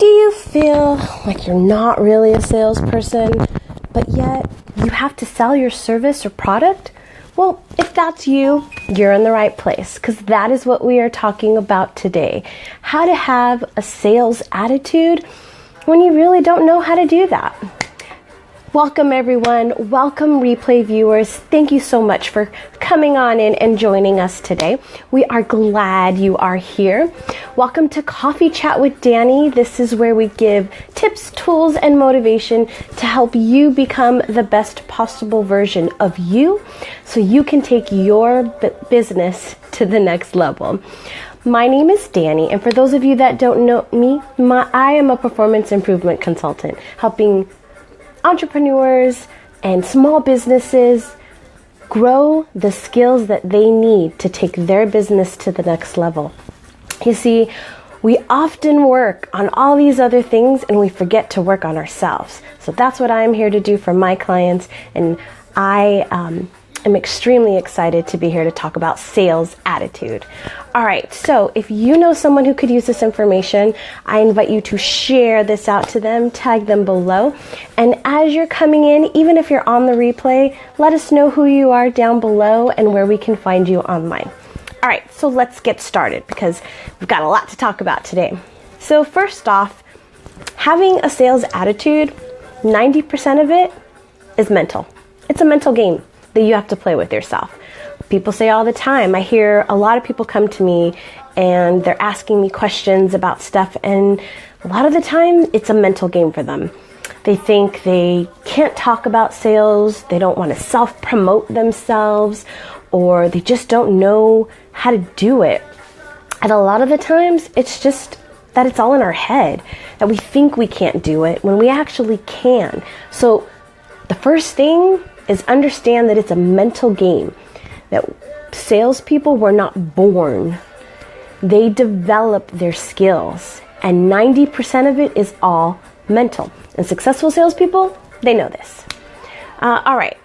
Do you feel like you're not really a salesperson, but yet you have to sell your service or product? Well, if that's you, you're in the right place, because that is what we are talking about today. How to have a sales attitude when you really don't know how to do that. Welcome everyone, welcome replay viewers. Thank you so much for coming on in and joining us today. We are glad you are here. Welcome to Coffee Chat with Danny. This is where we give tips, tools, and motivation to help you become the best possible version of you so you can take your business to the next level. My name is Danny, and for those of you that don't know me, I am a performance improvement consultant, helping entrepreneurs and small businesses grow the skills that they need to take their business to the next level. You see, we often work on all these other things and we forget to work on ourselves. So that's what I'm here to do for my clients, and I am extremely excited to be here to talk about sales attitude. All right, so if you know someone who could use this information, I invite you to share this out to them, tag them below. And as you're coming in, even if you're on the replay, let us know who you are down below and where we can find you online. All right, so let's get started because we've got a lot to talk about today. So first off, having a sales attitude, 90% of it is mental. It's a mental game that you have to play with yourself. People say all the time, I hear a lot of people come to me and they're asking me questions about stuff, and a lot of the time it's a mental game for them. They think they can't talk about sales, they don't want to self-promote themselves, or they just don't know how to do it. And a lot of the times it's just that it's all in our head, that we think we can't do it when we actually can. So the first thing is understand that it's a mental game, that salespeople were not born. They develop their skills, and 90% of it is all mental. And successful salespeople, they know this. All right,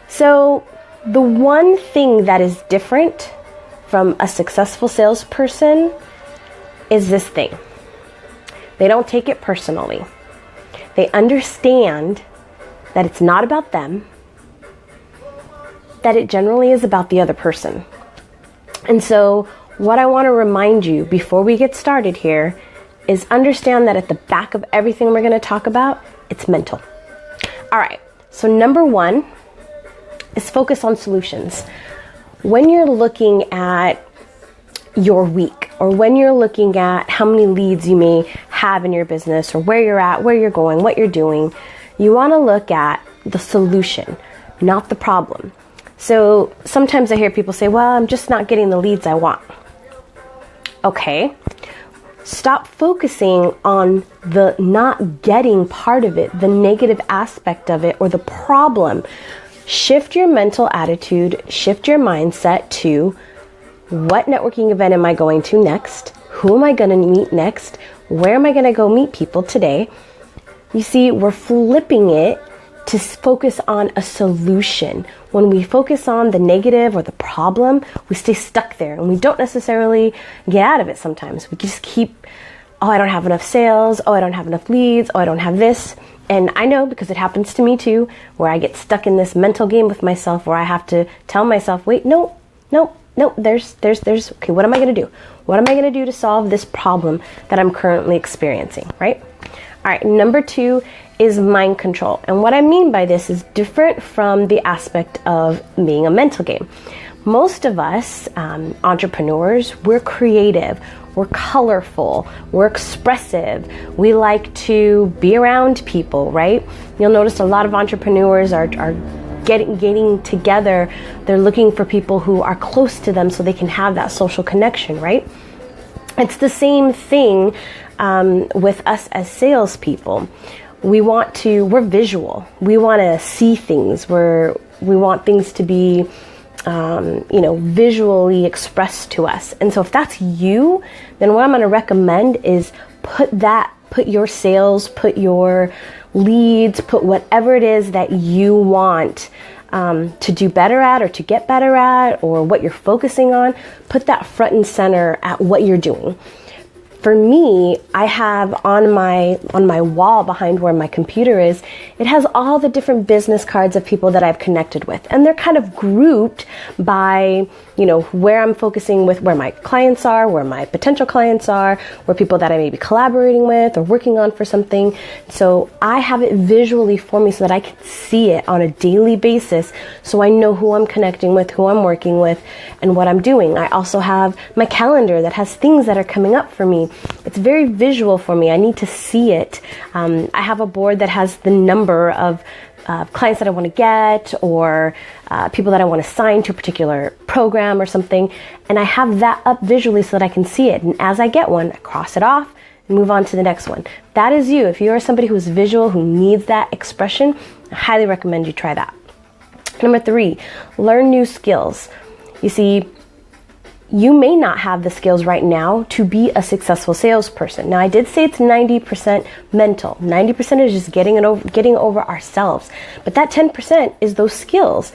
so the one thing that is different from a successful salesperson is this thing. They don't take it personally. They understand that it's not about them, that it generally is about the other person. And so what I want to remind you before we get started here is understand that at the back of everything we're going to talk about, it's mental. All right, so number one is focus on solutions. When you're looking at your week, or when you're looking at how many leads you may have in your business, or where you're at, where you're going, what you're doing, you want to look at the solution, not the problem. So sometimes I hear people say, well, I'm just not getting the leads I want. Okay, stop focusing on the not getting part of it, the negative aspect of it, or the problem. Shift your mental attitude, shift your mindset to what networking event am I going to next? Who am I going to meet next? Where am I going to go meet people today? You see, we're flipping it to focus on a solution. When we focus on the negative or the problem, we stay stuck there and we don't necessarily get out of it sometimes. We just keep, oh, I don't have enough sales. Oh, I don't have enough leads. Oh, I don't have this. And I know, because it happens to me too, where I get stuck in this mental game with myself where I have to tell myself, wait, no, there's, okay, what am I going to do? What am I going to do to solve this problem that I'm currently experiencing, right? All right, number two is mind control. And what I mean by this is different from the aspect of being a mental game. Most of us entrepreneurs, we're creative, we're colorful, we're expressive. We like to be around people, right? You'll notice a lot of entrepreneurs are getting together. They're looking for people who are close to them so they can have that social connection, right? It's the same thing with us as salespeople. We're visual. We want to see things. We want things to be, visually expressed to us. And so if that's you, then what I'm going to recommend is put your sales, put your leads, put whatever it is that you want to do better at, or to get better at, or what you're focusing on, put that front and center at what you're doing. for me, I have on my wall behind where my computer is, it has all the different business cards of people that I've connected with. And they're kind of grouped by, where I'm focusing with, where my clients are, where my potential clients are, where people that I may be collaborating with or working on for something. So I have it visually for me so that I can see it on a daily basis, so I know who I'm connecting with, who I'm working with, and what I'm doing. I also have my calendar that has things that are coming up for me. It's very visual for me. I need to see it. I have a board that has the number of clients that I want to get, or people that I want to sign to a particular program or something. And I have that up visually so that I can see it. And as I get one, I cross it off and move on to the next one. That is you. If you are somebody who's visual, who needs that expression, I highly recommend you try that. Number 3, learn new skills. You see, you may not have the skills right now to be a successful salesperson. Now, I did say it's 90% mental. 90% is just getting over ourselves. But that 10% is those skills.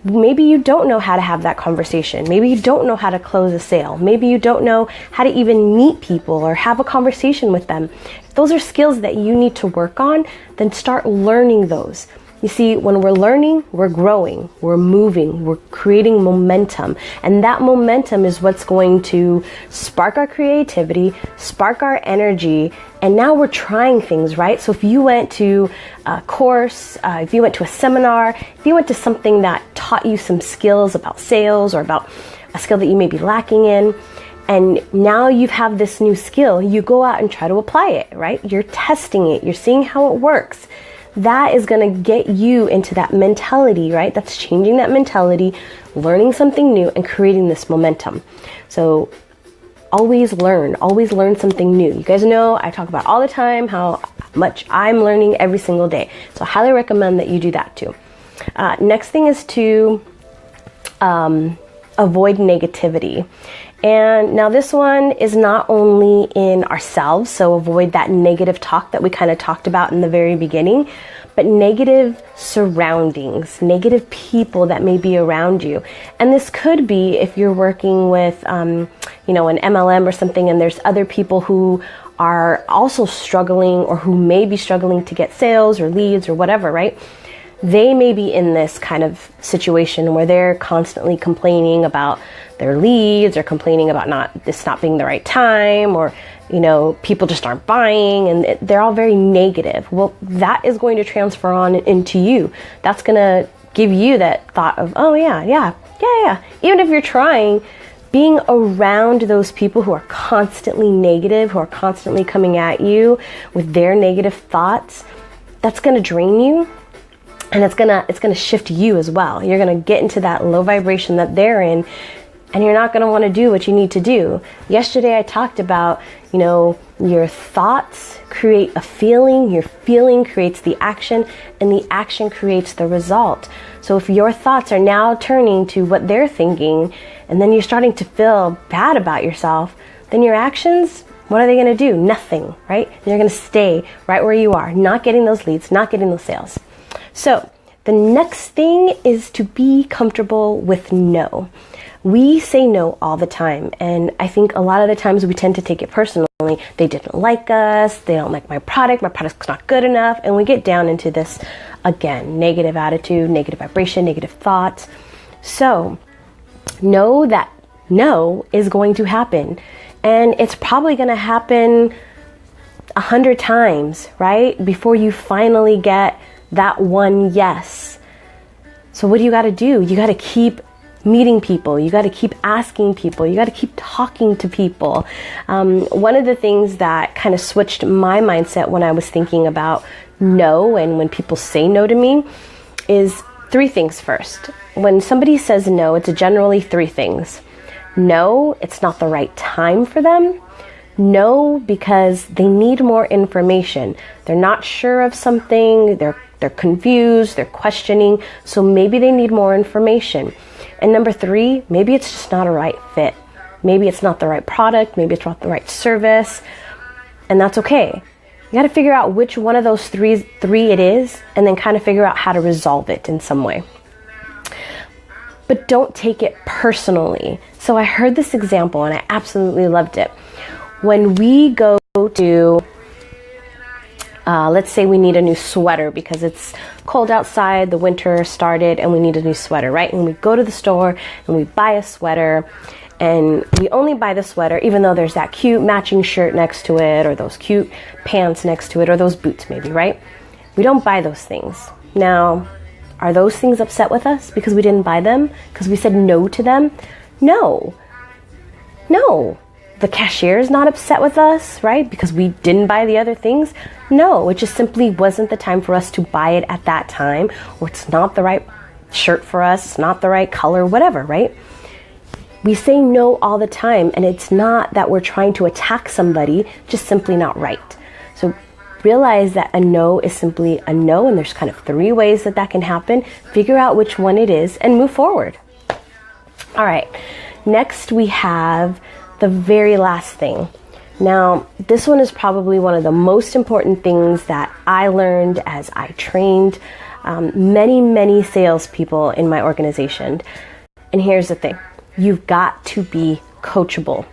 Maybe you don't know how to have that conversation. Maybe you don't know how to close a sale. Maybe you don't know how to even meet people or have a conversation with them. If those are skills that you need to work on, then start learning those. You see, when we're learning, we're growing, we're moving, we're creating momentum. And that momentum is what's going to spark our creativity, spark our energy, and now we're trying things, right? So if you went to a course, if you went to a seminar, if you went to something that taught you some skills about sales or about a skill that you may be lacking in, and now you have this new skill, you go out and try to apply it, right? You're testing it, you're seeing how it works. That is going to get you into that mentality, right? That's changing that mentality, learning something new, and creating this momentum. So always learn something new. You guys know I talk about all the time how much I'm learning every single day. So I highly recommend that you do that too. Next thing is to avoid negativity. And now this one is not only in ourselves, so avoid that negative talk that we kind of talked about in the very beginning, but negative surroundings, negative people that may be around you. And this could be if you're working with, an MLM or something, and there's other people who are also struggling or who may be struggling to get sales or leads or whatever, right? They may be in this kind of situation where they're constantly complaining about their leads or complaining about this not being the right time, or people just aren't buying, and they're all very negative. Well, that is going to transfer on into you. That's going to give you that thought of, oh yeah. Even if you're trying, being around those people who are constantly negative, who are constantly coming at you with their negative thoughts, that's going to drain you. And it's gonna shift you as well. You're gonna get into that low vibration that they're in, and you're not gonna want to do what you need to do. Yesterday I talked about, your thoughts create a feeling, your feeling creates the action, and the action creates the result. So if your thoughts are now turning to what they're thinking, and then you're starting to feel bad about yourself, then your actions, what are they gonna do? Nothing, right? And you're gonna stay right where you are, not getting those leads, not getting those sales. So the next thing is to be comfortable with no. We say no all the time, and I think a lot of the times we tend to take it personally. They didn't like us, they don't like my product's not good enough, and we get down into this, again, negative attitude, negative vibration, negative thoughts. So know that no is going to happen, and it's probably going to happen 100 times, right? Before you finally get that one yes. So what do you got to do? You got to keep meeting people. You got to keep asking people. You got to keep talking to people. One of the things that kind of switched my mindset when I was thinking about no and when people say no to me is 3 things first. When somebody says no, it's generally 3 things. No, it's not the right time for them. No, because they need more information. They're not sure of something. They're confused, they're questioning, so maybe they need more information. And number 3, maybe it's just not a right fit. Maybe it's not the right product, maybe it's not the right service, and that's okay. You got to figure out which one of those three it is, and then kind of figure out how to resolve it in some way. But don't take it personally. So I heard this example and I absolutely loved it. when we go to, let's say we need a new sweater because it's cold outside, the winter started, and we need a new sweater, right? And we go to the store and we buy a sweater, and we only buy the sweater even though there's that cute matching shirt next to it, or those cute pants next to it, or those boots maybe, right? We don't buy those things. Now, are those things upset with us because we didn't buy them? Because we said no to them? No. No. The cashier is not upset with us, right? Because we didn't buy the other things? No, it just simply wasn't the time for us to buy it at that time, or it's not the right shirt for us, it's not the right color, whatever, right? We say no all the time, and it's not that we're trying to attack somebody, just simply not right. So realize that a no is simply a no, and there's kind of 3 ways that can happen. Figure out which one it is and move forward. All right, next we have the very last thing. Now, this one is probably one of the most important things that I learned as I trained many salespeople in my organization. And here's the thing. You've got to be coachable.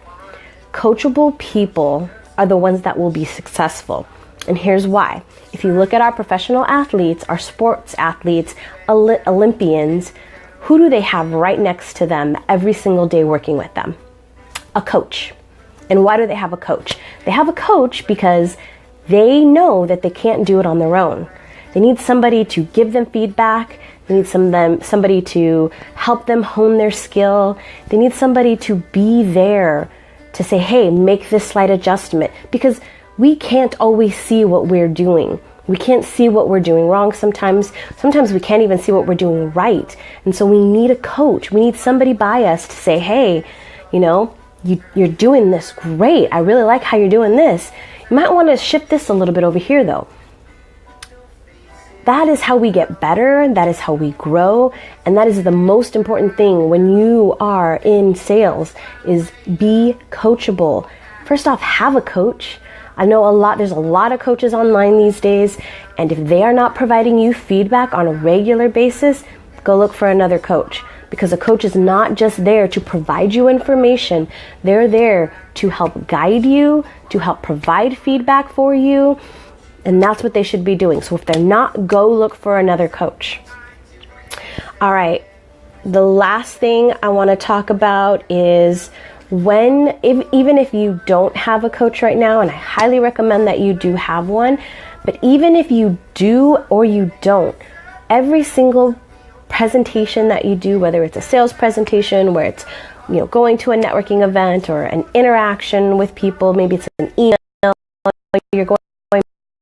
Coachable people are the ones that will be successful. And here's why. If you look at our professional athletes, our sports athletes, Olympians, who do they have right next to them every single day working with them? A coach. And why do they have a coach? They have a coach because they know that they can't do it on their own. They need somebody to give them feedback. They need somebody to help them hone their skill. They need somebody to be there to say, hey, make this slight adjustment. Because we can't always see what we're doing. We can't see what we're doing wrong sometimes. Sometimes we can't even see what we're doing right. And so we need a coach. We need somebody by us to say, hey, you're doing this great. I really like how you're doing this. You might want to shift this a little bit over here though. That is how we get better. That is how we grow. And that is the most important thing when you are in sales, is be coachable. First off, have a coach. I know there's a lot of coaches online these days. And if they are not providing you feedback on a regular basis, go look for another coach. Because a coach is not just there to provide you information. They're there to help guide you, to help provide feedback for you. And that's what they should be doing. So if they're not, go look for another coach. All right. The last thing I want to talk about is even if you don't have a coach right now, and I highly recommend that you do have one, but even if you do or you don't, every single presentation that you do, whether it's a sales presentation, where it's going to a networking event or an interaction with people, maybe it's an email you're going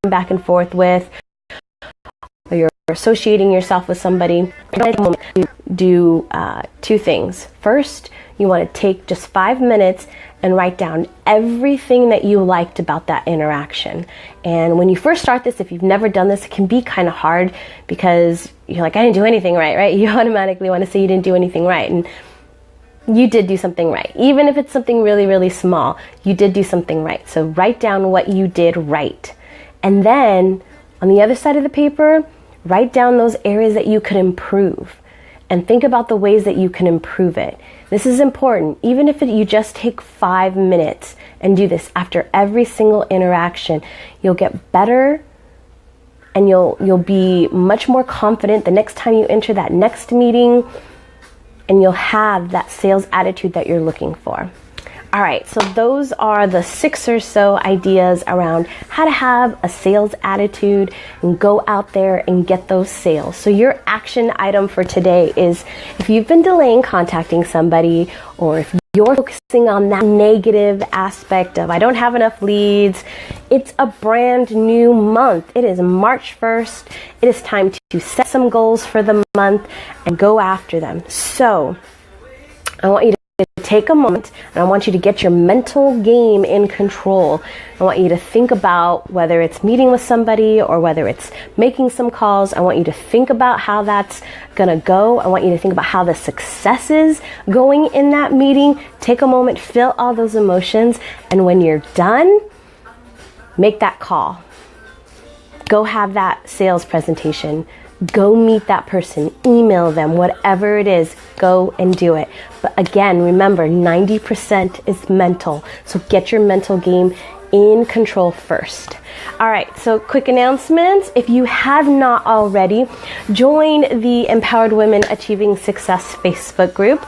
back and forth with, or you're associating yourself with somebody, do 2 things. First, you want to take just 5 minutes and write down everything that you liked about that interaction. And when you first start this, if you've never done this, it can be kind of hard because you're like, I didn't do anything right? You automatically want to say you didn't do anything right. And you did do something right. Even if it's something really, really small, you did do something right. So write down what you did right. And then on the other side of the paper, write down those areas that you could improve. And think about the ways that you can improve it. This is important. Even if you just take 5 minutes and do this after every single interaction, you'll get better and you'll be much more confident the next time you enter that next meeting, and you'll have that sales attitude that you're looking for. All right, so those are the 6 or so ideas around how to have a sales attitude and go out there and get those sales. So your action item for today is, if you've been delaying contacting somebody, or if you're focusing on that negative aspect of I don't have enough leads, it's a brand new month. It is March 1st. It is time to set some goals for the month and go after them. So I want you to take a moment, and I want you to get your mental game in control. I want you to think about whether it's meeting with somebody or whether it's making some calls. I want you to think about how that's going to go. I want you to think about how the success is going in that meeting. Take a moment, feel all those emotions, and when you're done, make that call. Go have that sales presentation. Go meet that person, email them, whatever it is. go and do it. But again, remember, 90% is mental. So get your mental game in control first. All right, so quick announcements. If you have not already, join the Empowered Women Achieving Success Facebook group.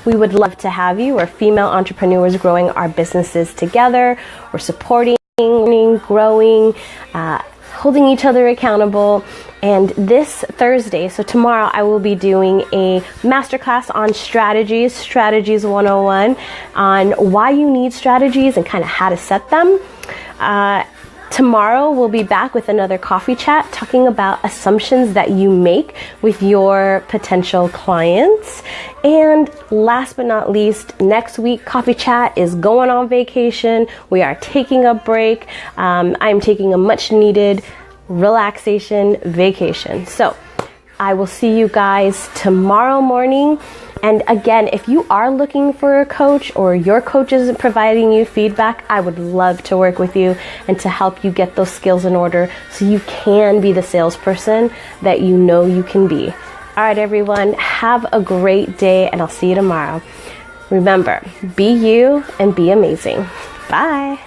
We would love to have you. We're female entrepreneurs growing our businesses together. We're supporting, growing, holding each other accountable. And this Thursday, so tomorrow, I will be doing a masterclass on Strategies 101, on why you need strategies and kind of how to set them. Tomorrow, we'll be back with another coffee chat talking about assumptions that you make with your potential clients. And last but not least, next week, coffee chat is going on vacation. We are taking a break. I'm taking a much needed relaxation vacation. So I will see you guys tomorrow morning. And again, if you are looking for a coach or your coach isn't providing you feedback, I would love to work with you and to help you get those skills in order so you can be the salesperson that you know you can be. All right, everyone, have a great day, and I'll see you tomorrow. Remember, be you and be amazing. Bye.